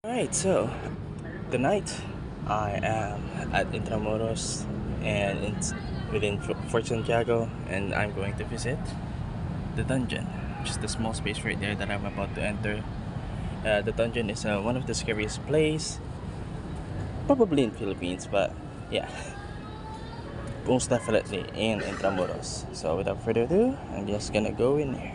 Alright, so tonight I am at Intramuros and it's within Fort Santiago, and I'm going to visit the dungeon, which is the small space right there that I'm about to enter. The dungeon is one of the scariest places, probably in Philippines, but yeah, most definitely in Intramuros. So without further ado, I'm just gonna go in there.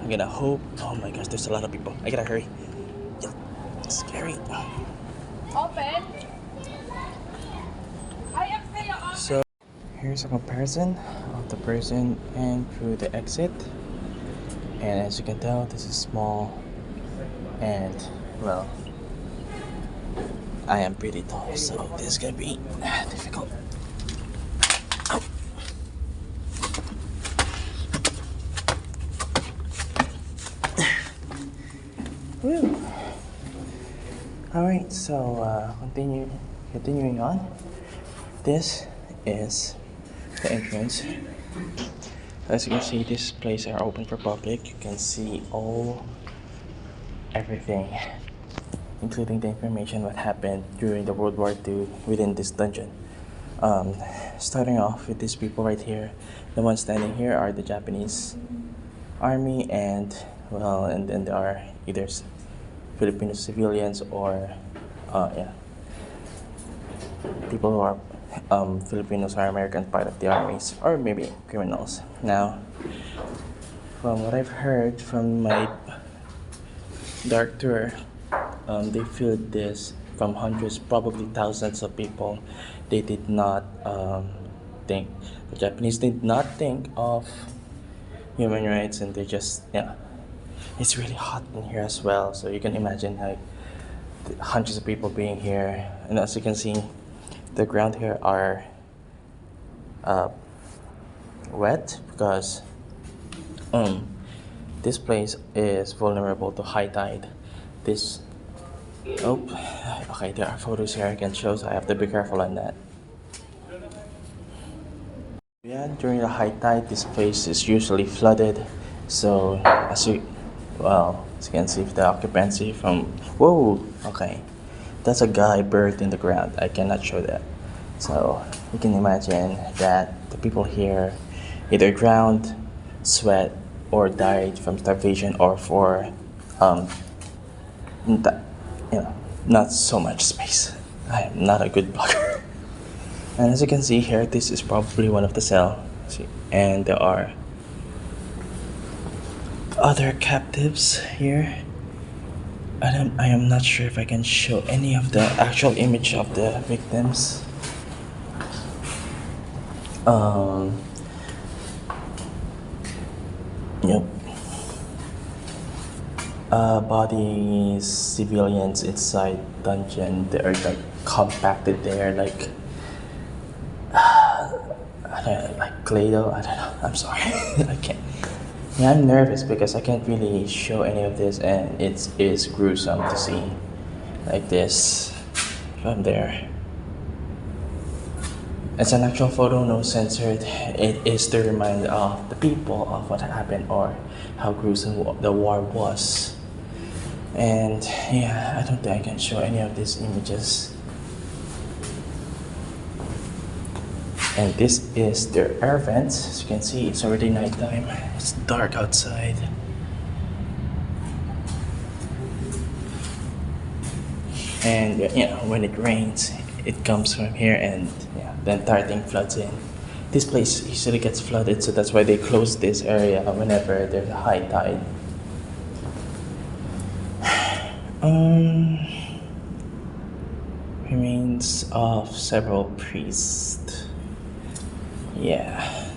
I'm gonna hope. Oh my gosh, there's a lot of people. I gotta hurry. Yeah, it's scary. Open. So here's a comparison of the person and through the exit. And as you can tell, this is small, and well, I am pretty tall, so this is gonna be difficult. Ow. Woo. Alright, so continuing on. This is the entrance. As you can see, this place are open for public. You can see everything, including the information what happened during the World War II within this dungeon. Starting off with these people right here. The ones standing here are the Japanese army, and then there are either Filipino civilians or people who are Filipinos or American part of the armies, or maybe criminals. Now, from what I've heard from my dark tour, they filled this from hundreds, probably thousands of people. They did not think, the Japanese did not think of human rights, and they just, it's really hot in here as well, so you can imagine like hundreds of people being here. And as you can see, the ground here are wet because this place is vulnerable to high tide. Okay, there are photos here I can show, so I have to be careful on that. Yeah, during the high tide, this place is usually flooded. So as you can see, the occupancy from okay, that's a guy buried in the ground. I cannot show that. So you can imagine that the people here either drowned, sweat, or died from starvation, or for not so much space. I am not a good blogger. And as you can see here, this is probably one of the cells. And there are other captives here. I am not sure if I can show any of the actual image of the victims. Yep. Bodies, civilians inside dungeon. They are like compacted there, like Play-Doh. I don't know. I'm sorry. I can't. Yeah, I'm nervous because I can't really show any of this, and it is gruesome to see like this from there. It's an actual photo, no censored. It is to remind of the people of what happened or how gruesome the war was. And yeah, I don't think I can show any of these images. And this is their air vents. As you can see, it's already nighttime. It's dark outside. And when it rains, it comes from here, and the entire thing floods in. This place usually gets flooded, so that's why they close this area whenever there's a high tide. Remains of several priests. Yeah.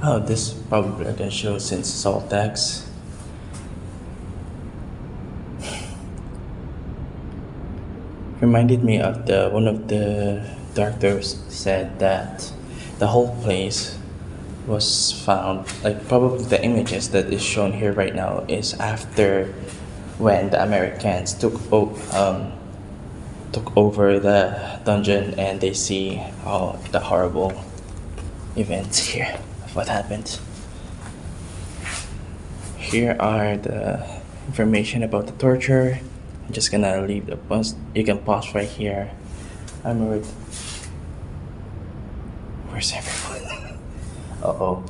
Oh, this probably I can show since it's all text. Reminded me of one of the doctors said that the whole place was found, like probably the images that is shown here right now is after when the Americans took over the dungeon, and they see the horrible events here of what happened. Here are the information about the torture. I'm just gonna leave the post. You can pause right here. Where's everyone? Uh-oh.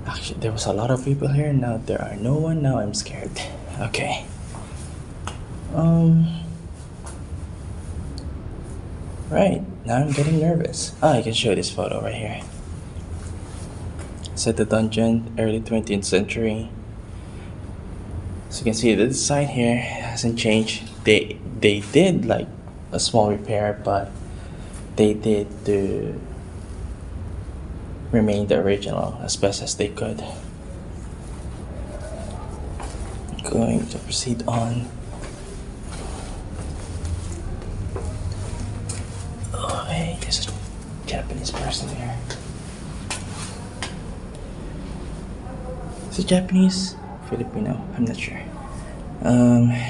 Actually, there was a lot of people here. Now there are no one. Now I'm scared. Okay. Right. Now I'm getting nervous. I can show this photo right here. Set the dungeon, early 20th century. So you can see the design here hasn't changed. They did like a small repair, but they did to remain the original as best as they could. Going to proceed on. Oh, hey, there's a Japanese person here. Is it Japanese? Filipino? I'm not sure.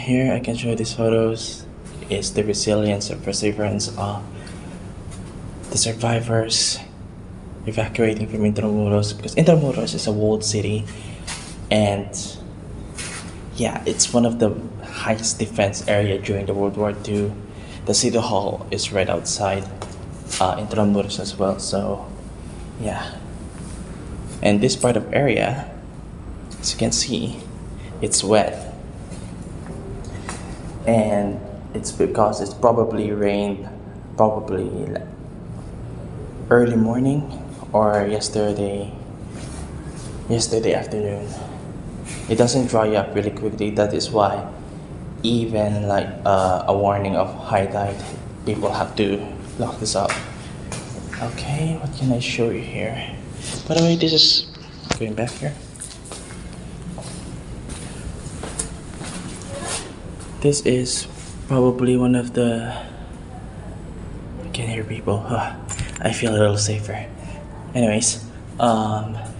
Here I can show these photos. Is the resilience and perseverance of the survivors evacuating from Intramuros, because Intramuros is a walled city, and yeah, it's one of the highest defense area during the World War II. The city hall is right outside Intramuros as well, so yeah. And this part of area, as you can see, it's wet, and it's because it's probably rained early morning or yesterday afternoon. It doesn't dry up really quickly. That is why even like a warning of high tide, people have to lock this up. Okay, what can I show you here? By the way, this is going back here. This is probably one of the... I can hear people. I feel a little safer. Anyways,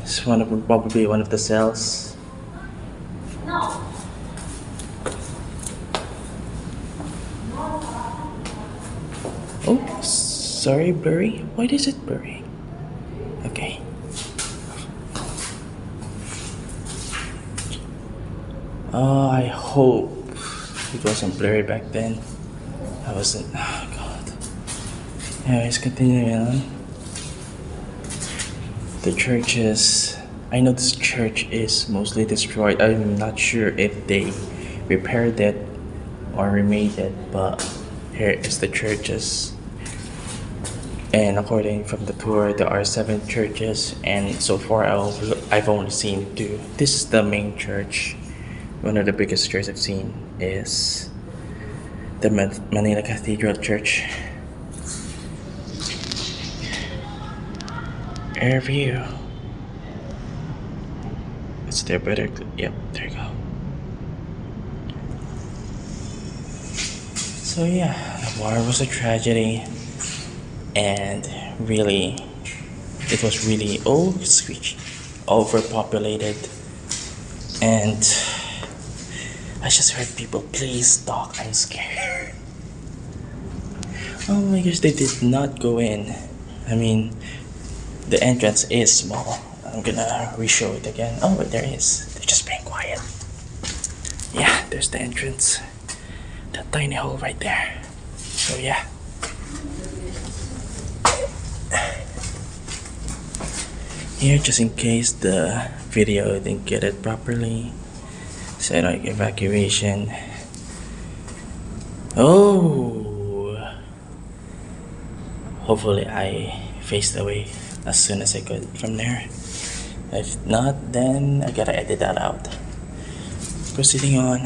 it's probably one of the cells. No. Oh, sorry, blurry. Why is it blurry? Okay. I hope it wasn't blurry back then. I wasn't. Oh god. Anyways, continuing on. The churches. I know this church is mostly destroyed. I'm not sure if they repaired it or remade it, but here is the churches. And according from the tour, there are 7 churches, and so far I've only seen 2. This is the main church. One of the biggest churches I've seen is the Manila Cathedral Church. Air view. It's there better. Yep, there you go. So yeah, the war was a tragedy, and really, it was really overpopulated, and I just heard people, please talk, I'm scared. Oh my gosh, they did not go in. I mean, the entrance is small. I'm gonna re-show it again. Oh, there it is. They're just being quiet. Yeah, there's the entrance. That tiny hole right there. So yeah. Here, just in case the video didn't get it properly. Say like evacuation. Oh, hopefully I faced away as soon as I could from there. If not, then I gotta edit that out. Proceeding on.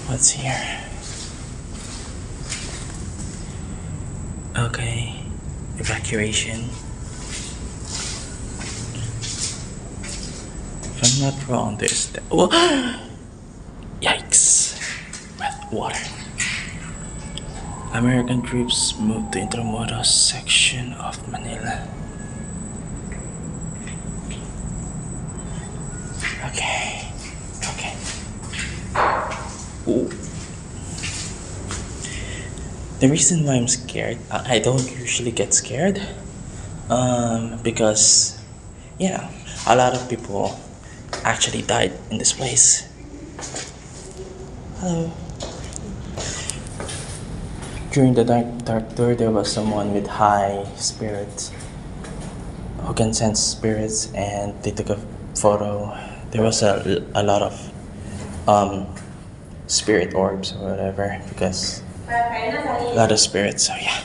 What's here? Okay, evacuation. If I'm not wrong, there's the... Oh! Yikes! Wet water. American troops moved to Intramuros section of Manila. Okay. Ooh. The reason why I'm scared, I don't usually get scared, because a lot of people actually died in this place. Hello. During the dark tour, there was someone with high spirits who can sense spirits, and they took a photo. There was a lot of spirit orbs or whatever, because a lot of spirits. So yeah.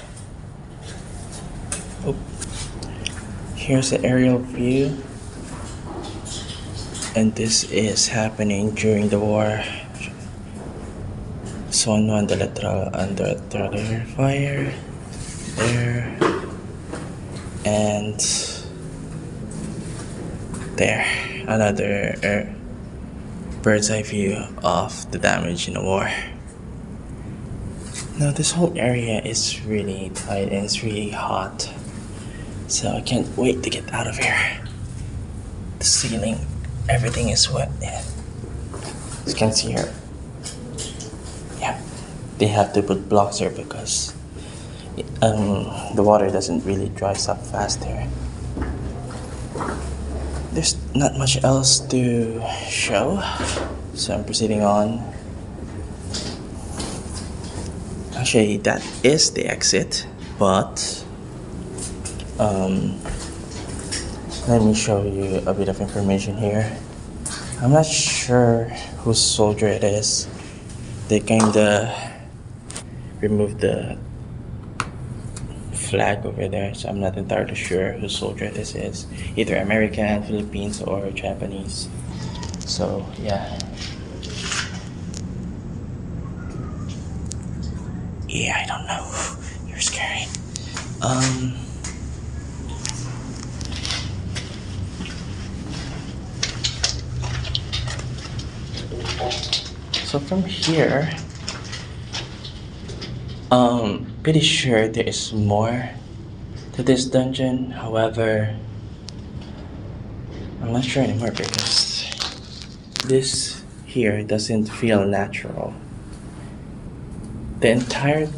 Oh. Here's the aerial view, and this is happening during the war. Zone 1, the lateral under fire there, and there, another bird's eye view of the damage in the war. Now this whole area is really tight and it's really hot, so I can't wait to get out of here. The ceiling, everything is wet. As you can see here, they have to put blocks here because the water doesn't really dries up fast here. There's not much else to show, so I'm proceeding on. Actually, that is the exit, but let me show you a bit of information here. I'm not sure whose soldier it is. They kinda removed the flag over there, so I'm not entirely sure whose soldier this is. Either American, Philippines, or Japanese. So yeah. Yeah, I don't know. You're scary. So from here, pretty sure there is more to this dungeon. However, I'm not sure anymore because this here doesn't feel natural. The entire,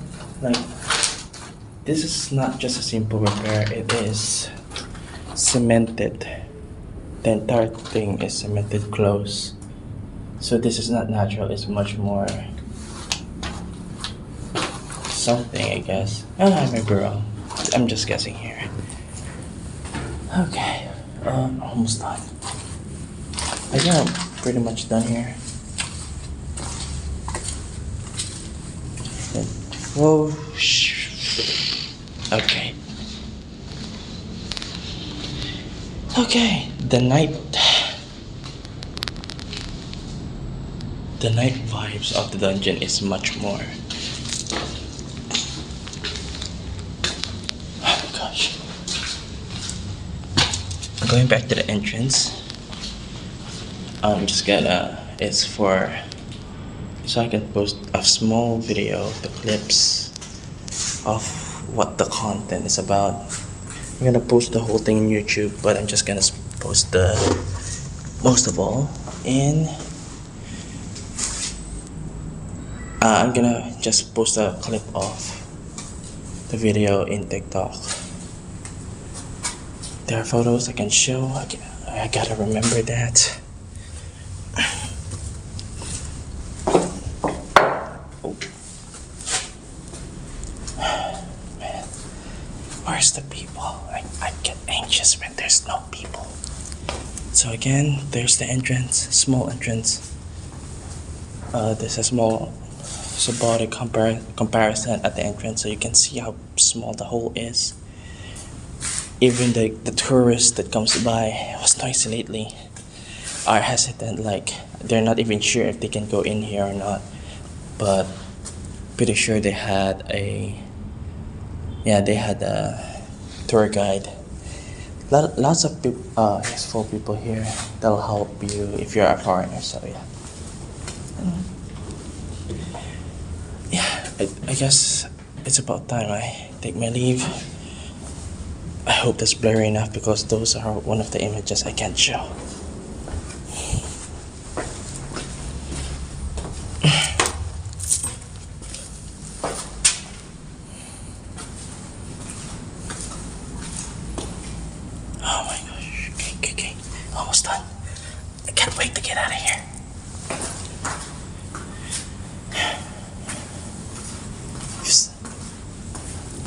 this is not just a simple repair, it is cemented. The entire thing is cemented close. So this is not natural, it's much more something, I guess. I might be wrong. I'm just guessing here. Okay, almost done. I think I'm pretty much done here. Whoa. Okay. Okay, the night vibes of the dungeon is much more. Oh gosh. Going back to the entrance, I'm just gonna, it's for, so I can post a small video, the clips of what the content is about. I'm gonna post the whole thing on YouTube, but I'm just gonna post the most of all in. I'm gonna just post a clip of the video in TikTok. There are photos I can show. I gotta remember that. Man, where's the people? I get anxious when there's no people. So again, there's the entrance, small entrance. There's a small body comparison at the entrance, so you can see how small the hole is. Even the tourists that comes by, it was noisy lately, are hesitant, like they're not even sure if they can go in here or not. But pretty sure they had a tour guide. Lots of useful people here. They'll help you if you're a foreigner. So yeah. I guess it's about time I take my leave. I hope that's blurry enough because those are one of the images I can't show.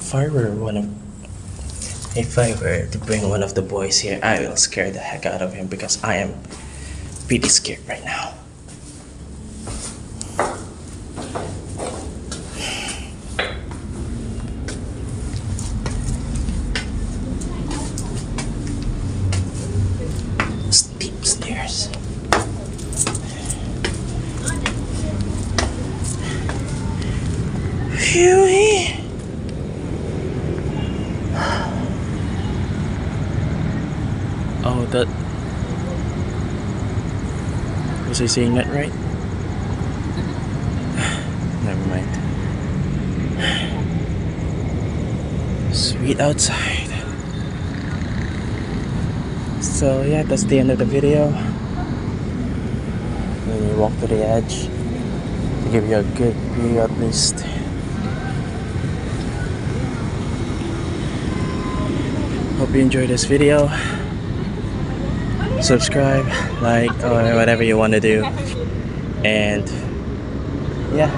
if I were to bring one of the boys here, I will scare the heck out of him because I am pretty scared right now. Steep stairs. Phew. Oh, that... Was I saying that right? Never mind. Sweet outside. So yeah, that's the end of the video. Let me walk to the edge to give you a good view at least. Hope you enjoyed this video. Subscribe, like, or whatever you want to do. And yeah.